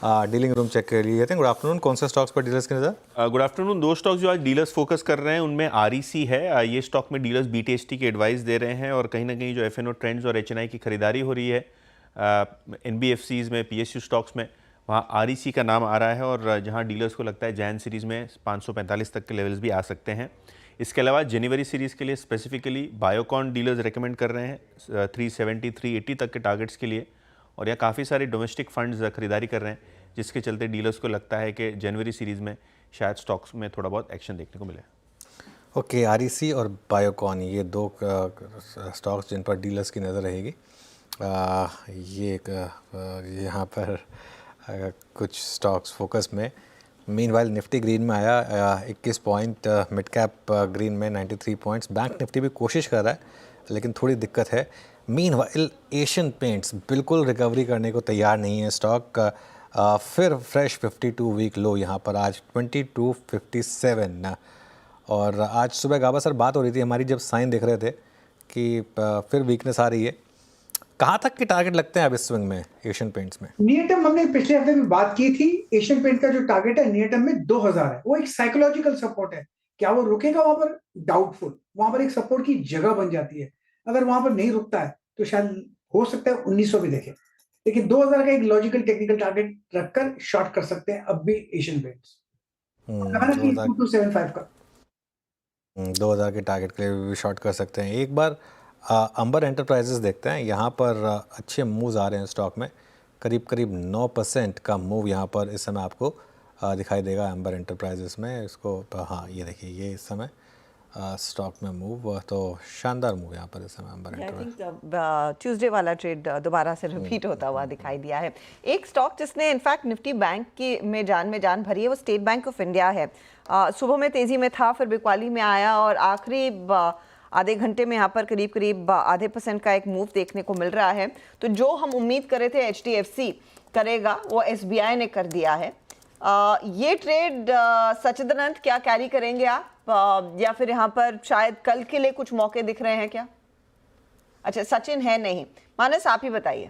Dealing room check कर लिए थे। गुड आफ्टरनून, कौन से स्टॉक्स पर डीलर्स की नज़र? Good afternoon. दो स्टॉक्स जो आज डीलर्स फोकस कर रहे हैं उनमें आरईसी है। ये स्टॉक में डीलर्स बीटीएसटी की एडवाइस दे रहे हैं और कहीं ना कहीं जो एफएनओ ट्रेंड्स और एचएनआई की खरीदारी हो रही है एनबीएफसीज में, पीएसयू स्टॉक्स में, वहाँ आरईसी का नाम आ रहा है और जहाँ डीलर्स को लगता है जैन सीरीज़ में 545 तक के लेवल्स भी आ सकते हैं। इसके अलावा जनवरी सीरीज़ के लिए स्पेसिफिकली बायोकॉन डीलर्स रेकमेंड कर रहे हैं 370 380 तक के टारगेट्स के लिए, और यहाँ काफ़ी सारे डोमेस्टिक फंड्स खरीदारी कर रहे हैं, जिसके चलते डीलर्स को लगता है कि जनवरी सीरीज़ में शायद स्टॉक्स में थोड़ा बहुत एक्शन देखने को मिले। ओके, आरईसी और बायोकॉन ये दो स्टॉक्स जिन पर डीलर्स की नज़र रहेगी। यहाँ पर कुछ स्टॉक्स फोकस में। मीनवाइल निफ्टी ग्रीन में आया 21 पॉइंट, मिड कैप ग्रीन में 93 पॉइंट्स। बैंक निफ्टी भी कोशिश कर रहा है लेकिन थोड़ी दिक्कत है। मीनवाइल एशियन पेंट्स बिल्कुल रिकवरी करने को तैयार नहीं है स्टॉक। फिर फ्रेश 52 वीक लो यहाँ पर आज 2257। और आज सुबह गाबा सर बात हो रही थी हमारी, जब साइन देख रहे थे कि फिर वीकनेस आ रही है। कहाँ तक के टारगेट लगते हैं अब इस स्विंग में एशियन पेंट्स में? नियर टर्म हमने पिछले हफ्ते में बात की थी, एशियन पेंट का जो टारगेट है नियर टर्म में 2000 है। वो एक साइकोलॉजिकल सपोर्ट है। क्या वो रुकेगा वहां पर? डाउटफुल। वहां पर एक सपोर्ट की जगह बन जाती है। अगर वहां पर नहीं रुकता है तो शायद हो सकता है 1900 भी देखे, लेकिन 2000 का एक लॉजिकल टेक्निकल टारगेट रखकर शॉर्ट कर सकते हैं अब भी एशियन पेंट्स। 2275 का 2000 के टारगेट के लिए भी शॉर्ट कर सकते हैं। एक बार अंबर एंटरप्राइजेस देखते हैं। यहाँ पर अच्छे मूव्स आ रहे हैं स्टॉक में, करीब करीब 9% का मूव यहाँ पर इस समय आपको दिखाई देगा अंबर एंटरप्राइजेस में। इसको हाँ, ये देखिए, ये इस समय स्टॉक में मूव, तो शानदार मूव यहाँ पर इस समय अंबर एंटरप्राइजेस। ट्यूसडे वाला ट्रेड दोबारा से रिपीट होता हुआ दिखाई दिया है। एक स्टॉक जिसने इनफैक्ट निफ्टी बैंक की में जान भरी है वो स्टेट बैंक ऑफ इंडिया है। सुबह में तेजी में था, फिर बिकवाली में आया और आखिरी आधे घंटे में यहाँ पर करीब करीब आधे % का एक मूव देखने को मिल रहा है। तो जो हम उम्मीद कर रहे थे HDFC करेगा वो SBI ने कर दिया है। ये ट्रेड सचिदानंद क्या कैरी करेंगे आप, या फिर यहाँ पर शायद कल के लिए कुछ मौके दिख रहे हैं क्या? अच्छा, सचिन है नहीं, मानस आप ही बताइए।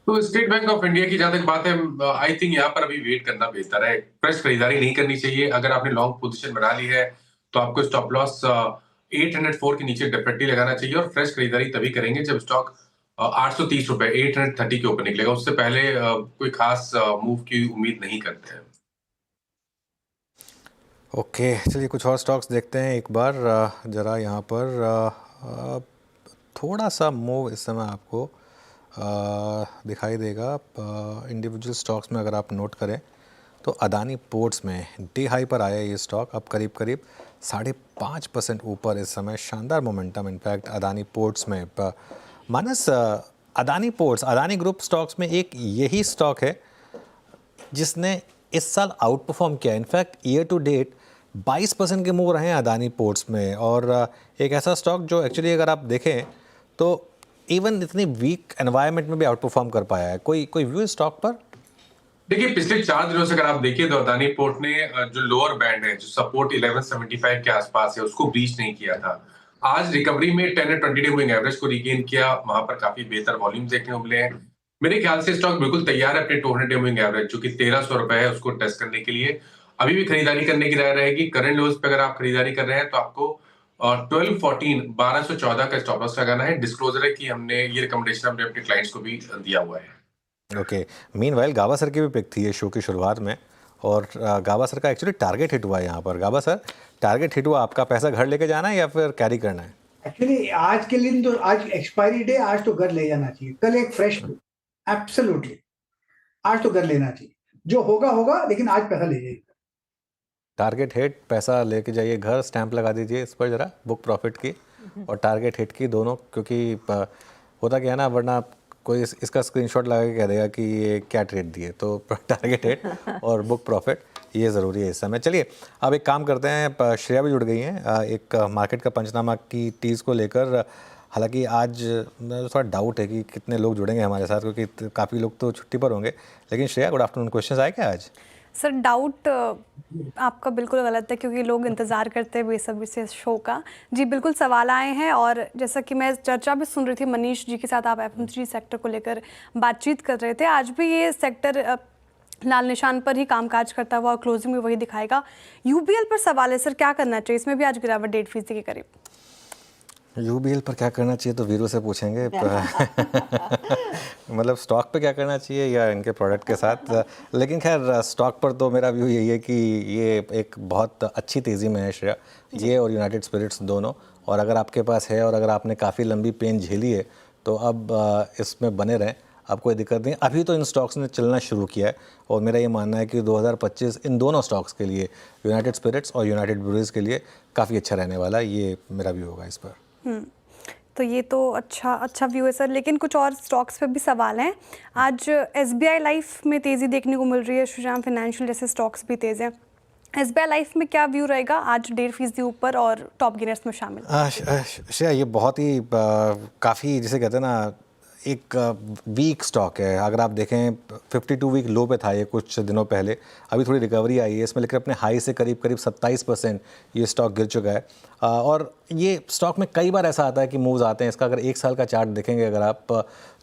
तो स्टेट बैंक ऑफ इंडिया की जहां तक बात है, आई थिंक यहाँ पर अभी वेट करना बेहतर है। फ्रेश खरीदारी नहीं करनी चाहिए। अगर आपने लॉन्ग पोजीशन बना ली है तो आपको स्टॉप लॉस 804 के नीचे डेफिनेटली लगाना चाहिए, और फ्रेश खरीदारी तभी करेंगे जब स्टॉक 830 रुपए 830 के ऊपर निकलेगा। उससे पहले कोई खास मूव की उम्मीद नहीं करते हैं। ओके, चलिए कुछ और स्टॉक्स देखते हैं एक बार। ज़रा यहाँ पर थोड़ा सा मूव इस समय आपको दिखाई देगा। इंडिविजुअल स्टॉक्स में अगर आप नोट करें तो अदानी पोर्ट्स में डी हाई पर आया ये स्टॉक, अब करीब करीब 5.5% ऊपर इस समय। शानदार मोमेंटम इनफैक्ट अदानी पोर्ट्स में। Manas, Adani ports, Adani group stocks में एक यही स्टॉक है जिसने इस साल आउट परफॉर्म किया। इनफैक्ट ईयर टू डेट 22% के मूव रहे हैं अदानी पोर्ट्स में, और एक ऐसा स्टॉक जो एक्चुअली अगर आप देखें तो इवन इतनी वीक एनवायरनमेंट में भी आउट परफॉर्म कर पाया है। कोई व्यू स्टॉक पर? देखिए, पिछले 4 दिनों से अगर आप देखिए तो अदानी पोर्ट ने जो लोअर बैंड है, जो सपोर्ट 1175 के आसपास है, उसको ब्रीच नहीं किया था। आज रिकवरी में 10 या 20 डे मूविंग एवरेज को रिगेन किया, वहां पर काफी बेहतर वॉल्यूम देखने को मिले हैं। मेरे ख्याल से स्टॉक बिल्कुल तैयार है अपने 200 डे मूविंग एवरेज जो कि 1300 रुपए है, उसको टेस्ट करने के लिए। अभी भी खरीदारी करने की राय रहेगी। करंट लेवल्स पे अगर आप खरीदारी कर रहे हैं तो आपको 1214 का स्टॉप लॉस लगाना है। डिस्क्लोजर है कि हमने ये रिकमेंडेशन हमने अपने क्लाइंट्स को भी दिया हुआ है। ओके, मीनवाइल गाबा सर की भी पिक थी ये शो की शुरुआत में, और गाबा सर का एक्चुअली टारगेट हिट हुआ है यहाँ पर। गाबा सर, टारगेट हिट हुआ, आपका पैसा घर लेके जाना है या फिर कैरी करना है? एक्चुअली आज के दिन तो, आज एक्सपायरी डे, आज तो घर ले जाना चाहिए। कल एक फ्रेश, एब्सोल्युटली आज तो घर लेना चाहिए। जो होगा होगा, लेकिन आज पैसा ले जाइए। टारगेट हिट, पैसा लेके जाइए घर, स्टैंप लगा दीजिए इस पर ज़रा, बुक प्रॉफिट की और टारगेट हिट की दोनों, क्योंकि होता क्या है ना, वरना कोई इसका स्क्रीनशॉट लगा के कह देगा कि ये क्या ट्रेड दिए। तो टारगेट हिट और बुक प्रॉफिट ये ज़रूरी है इस समय। चलिए अब एक काम करते हैं, श्रेया भी जुड़ गई हैं एक मार्केट का पंचनामा की टीज़ को लेकर। हालांकि आज थोड़ा डाउट है कि कितने लोग जुड़ेंगे हमारे साथ, क्योंकि काफ़ी लोग तो छुट्टी पर होंगे। लेकिन श्रेया, गुड आफ्टरनून, क्वेश्चंस आए क्या आज? सर डाउट आपका बिल्कुल गलत है, क्योंकि लोग इंतज़ार करते हैं बेसब्री से शो का। जी बिल्कुल सवाल आए हैं, और जैसा कि मैं चर्चा भी सुन रही थी मनीष जी के साथ, आप FMCG सेक्टर को लेकर बातचीत कर रहे थे। आज भी ये सेक्टर लाल निशान पर ही कामकाज करता हुआ और क्लोजिंग में वही दिखाएगा। UBL पर सवाल है सर, क्या करना चाहिए? इसमें भी आज गिरावट 1.5% के करीब। UBL पर क्या करना चाहिए तो वीरू से पूछेंगे। मतलब स्टॉक पे क्या करना चाहिए या इनके प्रोडक्ट के साथ। लेकिन खैर स्टॉक पर तो मेरा व्यू यही है कि ये एक बहुत अच्छी तेज़ी में है श्रेया, ये और यूनाइटेड स्पिरिट्स दोनों। और अगर आपके पास है और अगर आपने काफ़ी लंबी पेन झेली है तो अब इसमें बने रहें, अब कोई दिक्कत नहीं। अभी तो इन स्टॉक्स ने चलना शुरू किया है और मेरा ये मानना है कि 2025 इन दोनों स्टॉक्स के लिए, यूनाइटेड स्पिरिट्स और यूनाइटेड ब्रूअरीज के लिए काफ़ी अच्छा रहने वाला है। ये मेरा व्यू होगा इस पर। तो ये तो अच्छा व्यू है सर, लेकिन कुछ और स्टॉक्स पे भी सवाल हैं। आज SBI लाइफ में तेज़ी देखने को मिल रही है, श्रीराम फाइनेंशियल जैसे स्टॉक्स भी तेज़ हैं। SBI लाइफ में क्या व्यू रहेगा? आज 1.5% ऊपर और टॉप गेनर्स में शामिल। श्रेया ये बहुत ही काफ़ी जिसे कहते हैं ना एक वीक स्टॉक है। अगर आप देखें 52 वीक लो पे था ये कुछ दिनों पहले, अभी थोड़ी रिकवरी आई है इसमें, लेकिन अपने हाई से करीब 27% ये स्टॉक गिर चुका है। और ये स्टॉक में कई बार ऐसा आता है कि मूव्स आते हैं। इसका अगर 1 साल का चार्ट देखेंगे अगर आप,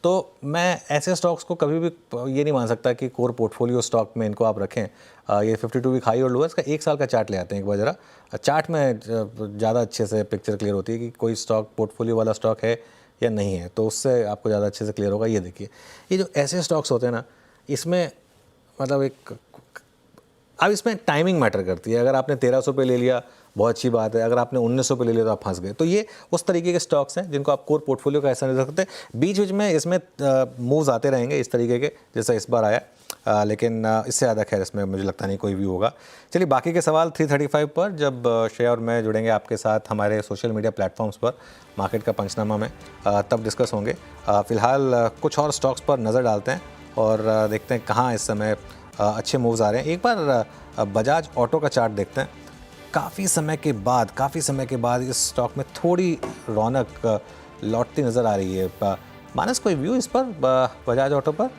तो मैं ऐसे स्टॉक्स को कभी भी ये नहीं मान सकता कि कोर पोर्टफोलियो स्टॉक में इनको आप रखें। ये 52 वीक हाई और लो है, इसका 1 साल का चार्ट ले आते हैं एक बार ज़रा। चार्ट में ज़्यादा अच्छे से पिक्चर क्लियर होती है कि कोई स्टॉक पोर्टफोलियो वाला स्टॉक है या नहीं है, तो उससे आपको ज़्यादा अच्छे से क्लियर होगा। ये देखिए, ये जो ऐसे स्टॉक्स होते हैं ना, इसमें मतलब अब इसमें टाइमिंग मैटर करती है। अगर आपने 1300 पे ले लिया बहुत अच्छी बात है, अगर आपने 1900 पे ले लिया तो आप फंस गए। तो ये उस तरीके के स्टॉक्स हैं जिनको आप कोर पोर्टफोलियो का ऐसा नहीं रख सकते। बीच बीच में इसमें मूव्स आते रहेंगे इस तरीके के, जैसा इस बार आया। लेकिन इससे ज़्यादा खैर इसमें मुझे लगता नहीं कोई व्यू होगा। चलिए बाकी के सवाल 335 पर जब श्रेया और मैं जुड़ेंगे आपके साथ हमारे सोशल मीडिया प्लेटफॉर्म्स पर मार्केट का पंचनामा में, तब डिस्कस होंगे। फ़िलहाल कुछ और स्टॉक्स पर नज़र डालते हैं और देखते हैं कहाँ इस समय अच्छे मूव्स आ रहे हैं। एक बार बजाज ऑटो का चार्ट देखते हैं। काफ़ी समय के बाद इस स्टॉक में थोड़ी रौनक लौटती नज़र आ रही है। मानस कोई व्यू इस पर बजाज ऑटो पर?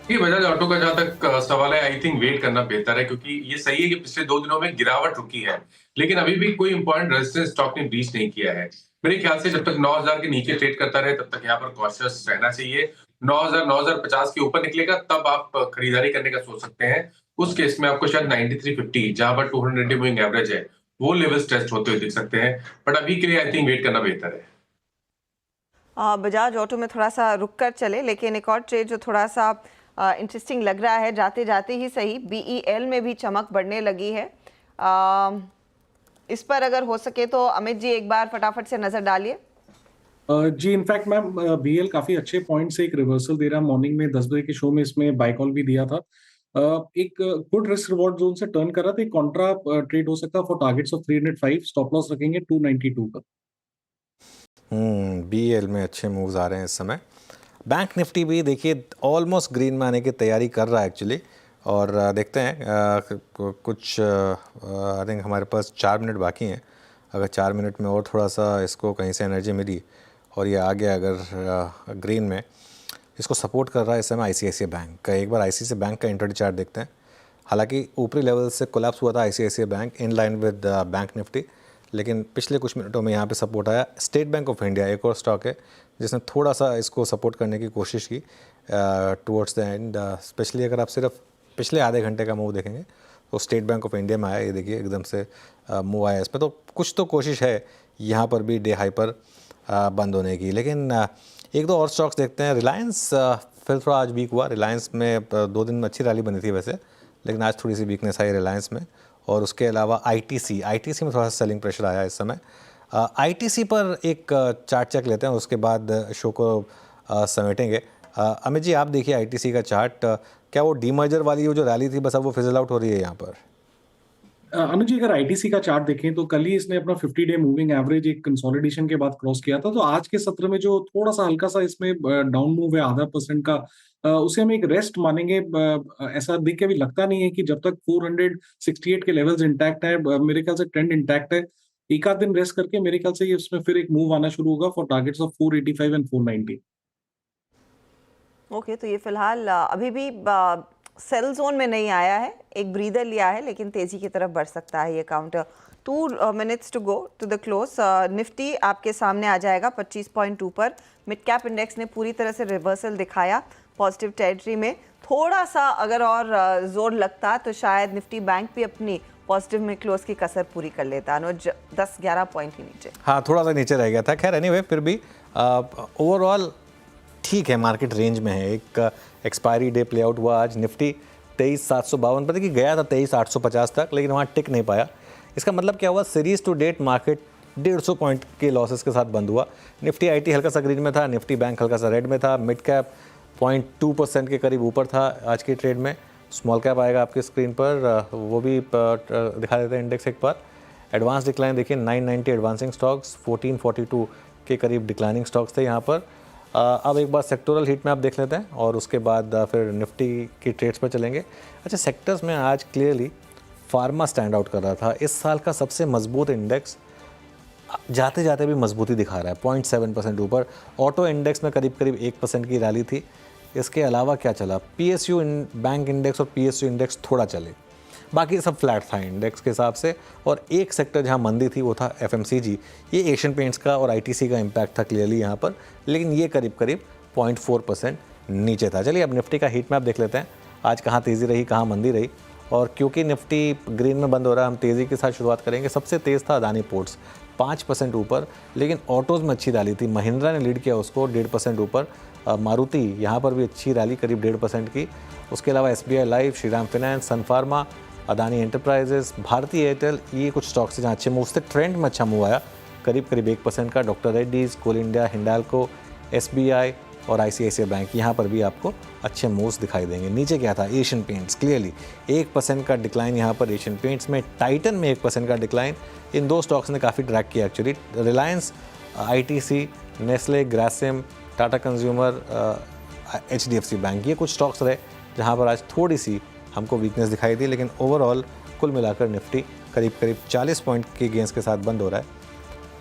ये बजाज ऑटो का जहां तक सवाल है, आई थिंक वेट करना बेहतर है, क्योंकि ये सही है कि पिछले 2 दिनों में गिरावट रुकी है, लेकिन अभी भी कोई इंपॉर्टेंट रेजिस्टेंस स्टॉक ने ब्रीच नहीं किया है। मेरे ख्याल से जब तक 9000 के नीचे ट्रेड करता रहे तब तक यहाँ पर कॉशियस रहना चाहिए। 9000 9050 के ऊपर निकलेगा तब आप खरीदारी करने का सोच सकते हैं। उस केस में आपको शायद 9350 जहां पर 200 मूविंग एवरेज है, वो लेवल्स टेस्ट होते हुए दिख सकते हैं। बट अभी के लिए आई थिंक वेट करना बेहतर है। बजाज ऑटो में थोड़ा सा रुक कर चले, लेकिन एक और ट्रेड जो थोड़ा सा इंटरेस्टिंग लग रहा है, जाते जाते ही सही, BEL में भी चमक बढ़ने लगी है। इस पर अगर हो सके तो अमित जी एक बार फटाफट से नजर डालिए। जी इनफैक्ट मैम, BL काफी अच्छे पॉइंट से एक रिवर्सल दे रहा है। मॉर्निंग में 10 बजे के शो में इसमें बाय कॉल भी दिया था। एक गुड रिस्क रिवॉर्ड जोन से टर्न कर रहा था। एक कॉन्ट्रा ट्रेड हो सकता है for targets of 305, stop loss रखेंगे 292 पर। BL में अच्छे मूव्स आ रहे हैं इस समय। बैंक निफ्टी भी देखिए ऑलमोस्ट ग्रीन में आने की तैयारी कर रहा है एक्चुअली, और देखते हैं कुछ आई थिंक हमारे पास 4 मिनट बाकी हैं। अगर 4 मिनट में और थोड़ा सा इसको कहीं से एनर्जी मिली और ये आ गया अगर ग्रीन में, इसको सपोर्ट कर रहा है इस समय ICICI बैंक का। एक बार ICICI बैंक का इंट्राडे चार्ट देखते हैं। हालांकि ऊपरी लेवल से कोलैप्स हुआ था ICICI bank in line with bank Nifty, लेकिन पिछले कुछ मिनटों में यहाँ पे सपोर्ट आया। स्टेट बैंक ऑफ इंडिया एक और स्टॉक है जिसने थोड़ा सा इसको सपोर्ट करने की कोशिश की टुवर्ड्स द एंड। स्पेशली अगर आप सिर्फ पिछले आधे घंटे का मूव देखेंगे तो स्टेट बैंक ऑफ इंडिया में आया, ये देखिए एकदम से मूव आया इसमें। तो कुछ तो कोशिश है यहाँ पर भी डे हाई पर बंद होने की। लेकिन एक दो और स्टॉक्स देखते हैं। रिलायंस फिर थोड़ा आज वीक हुआ। रिलायंस में 2 दिन में अच्छी रैली बनी थी वैसे, लेकिन आज थोड़ी सी वीकनेस आई रिलायंस में। और उसके अलावा ITC में थोड़ा सा सेलिंग प्रेशर आया इस समय। ITC पर एक चार्ट चेक लेते हैं, उसके बाद शो को समेटेंगे। अमित जी आप देखिए ITC का चार्ट, क्या वो डीमर्जर वाली वो जो रैली थी बस अब वो फिजल आउट हो रही है यहाँ पर? अनुज जी अगर ITC का चार्ट देखें तो कल ही इसने अपना 50 डे मूविंग एवरेज एक कंसोलिडेशन के बाद क्रॉस किया था। तो आज के सत्र में जो थोड़ा सा हल्का सा इसमें डाउन मूव है 0.5% का, उसे हम एक रेस्ट मानेंगे। ऐसा दिख के भी लगता नहीं है कि जब तक 468 के लेवल्स इंटैक्ट है, मेरे ख्याल से ट्रेंड इंटैक्ट है। एक आध दिन रेस्ट करके मेरे ख्याल से ये उसमें फिर एक मूव आना शुरू होगा for targets of 485 and 490। Okay, तो ये फिलहाल अभी भी सेल जोन में नहीं आया है, एक ब्रीदर लिया है, लेकिन तेजी की तरफ बढ़ सकता है ये counter. 2 minutes to go to the close. Nifty आपके सामने आ जाएगा 25.2 पर। मिड कैप इंडेक्स ने पूरी तरह से रिवर्सल दिखाया पॉजिटिव टेरिटरी में। थोड़ा सा अगर और जोर लगता तो शायद निफ्टी बैंक भी अपनी पॉजिटिव में क्लोज की कसर पूरी कर लेता। अनुज 10-11 पॉइंट ही नीचे। हाँ, थोड़ा सा नीचे रह गया था। खैर एनीवे फिर भी ओवरऑल ठीक है, मार्केट रेंज में है। एक एक्सपायरी डे प्ले आउट हुआ आज। निफ्टी 23,752 पर देखिए गया था 23,850 तक, लेकिन वहाँ टिक नहीं पाया। इसका मतलब क्या हुआ, series to date market 150 point के लॉसेस के साथ बंद हुआ। निफ्टी आईटी हल्का सा ग्रीन में था, निफ्टी बैंक हल्का सा रेड में था। मिड कैप 0.2% के करीब ऊपर था आज की ट्रेड में। स्मॉल कैप आएगा आपकी स्क्रीन पर, वो भी दिखा देते हैं इंडेक्स एक बार। एडवांस डिक्लाइन देखिए 990 एडवांसिंग स्टॉक्स, 1442 के करीब डिक्लाइनिंग स्टॉक्स थे यहाँ पर। अब एक बार सेक्टोरल हीट में आप देख लेते हैं और उसके बाद फिर निफ्टी की ट्रेड्स पर चलेंगे। अच्छा, सेक्टर्स में आज क्लियरली फार्मा स्टैंड आउट कर रहा था। इस साल का सबसे मजबूत इंडेक्स जाते जाते भी मजबूती दिखा रहा है, 0.7% ऊपर। ऑटो इंडेक्स में करीब करीब 1% की रैली थी। इसके अलावा क्या चला, पीएसयू बैंक इंडेक्स और पीएसयू इंडेक्स थोड़ा चले, बाकी सब फ्लैट था इंडेक्स के हिसाब से। और एक सेक्टर जहां मंदी थी वो था एफएमसीजी। ये एशियन पेंट्स का और आईटीसी का इम्पैक्ट था क्लियरली यहाँ पर, लेकिन ये करीब करीब 0.4% नीचे था। चलिए अब निफ्टी का हीट मैप देख लेते हैं, आज कहाँ तेज़ी रही कहाँ मंदी रही। और क्योंकि निफ्टी ग्रीन में बंद हो रहा है, हम तेज़ी के साथ शुरुआत करेंगे। सबसे तेज़ था अदानी पोर्ट्स 5% ऊपर, लेकिन ऑटोज़ में अच्छी रैली थी। महिंद्रा ने लीड किया उसको 1.5% ऊपर। मारुति यहाँ पर भी अच्छी रैली करीब 1.5% की। उसके अलावा SBI Life, Shriram Finance, Sun Pharma, Adani Enterprises, Bharti Airtel, ये कुछ स्टॉक्स हैं जहाँ अच्छे मूव्स थे। ट्रेंड में अच्छा मूव आया करीब करीब 1% का। डॉक्टर रेड्डीज, कोल इंडिया, हिंडाल्को, एसबीआई और आईसीआईसीआई बैंक, यहाँ पर भी आपको अच्छे मूव्स दिखाई देंगे। नीचे क्या था, एशियन पेंट्स क्लियरली 1% का डिक्लाइन यहाँ पर एशियन पेंट्स में। टाइटन में 1% का डिक्लाइन। इन दो स्टॉक्स ने काफ़ी ट्रैक किया actually. Reliance, ITC, Nestle, Grasim, Tata consumer, HDFC bank, ये कुछ स्टॉक्स रहे जहाँ पर आज थोड़ी सी हमको वीकनेस दिखाई दी। लेकिन ओवरऑल कुल मिलाकर निफ्टी करीब करीब 40 पॉइंट के गेंस के साथ बंद हो रहा है।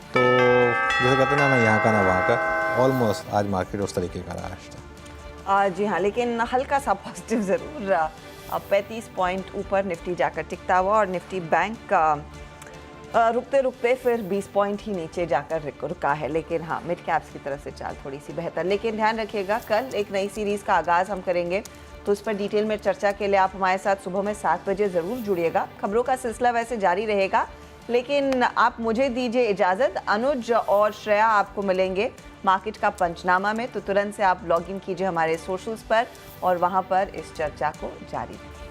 तो जैसे कहते हैं ना यहाँ का ना वहाँ का, ऑलमोस्ट आज मार्केट उस तरीके का रहा है। जी हाँ, लेकिन हल्का सा पॉजिटिव ज़रूर। 35 पॉइंट ऊपर निफ्टी जाकर टिकता हुआ और निफ्टी बैंक रुकते रुकते फिर 20 पॉइंट ही नीचे जाकर रुका है। लेकिन हाँ, मिड कैप्स की तरफ से चाल थोड़ी सी बेहतर। लेकिन ध्यान रखिएगा, कल एक नई सीरीज़ का आगाज़ हम करेंगे, तो उस पर डिटेल में चर्चा के लिए आप हमारे साथ सुबह में 7 बजे ज़रूर जुड़िएगा। खबरों का सिलसिला वैसे जारी रहेगा, लेकिन आप मुझे दीजिए इजाज़त। अनुज और श्रेया आपको मिलेंगे मार्केट का पंचनामा में, तो तुरंत से आप लॉग इन कीजिए हमारे सोशल्स पर और वहाँ पर इस चर्चा को जारी रखिए।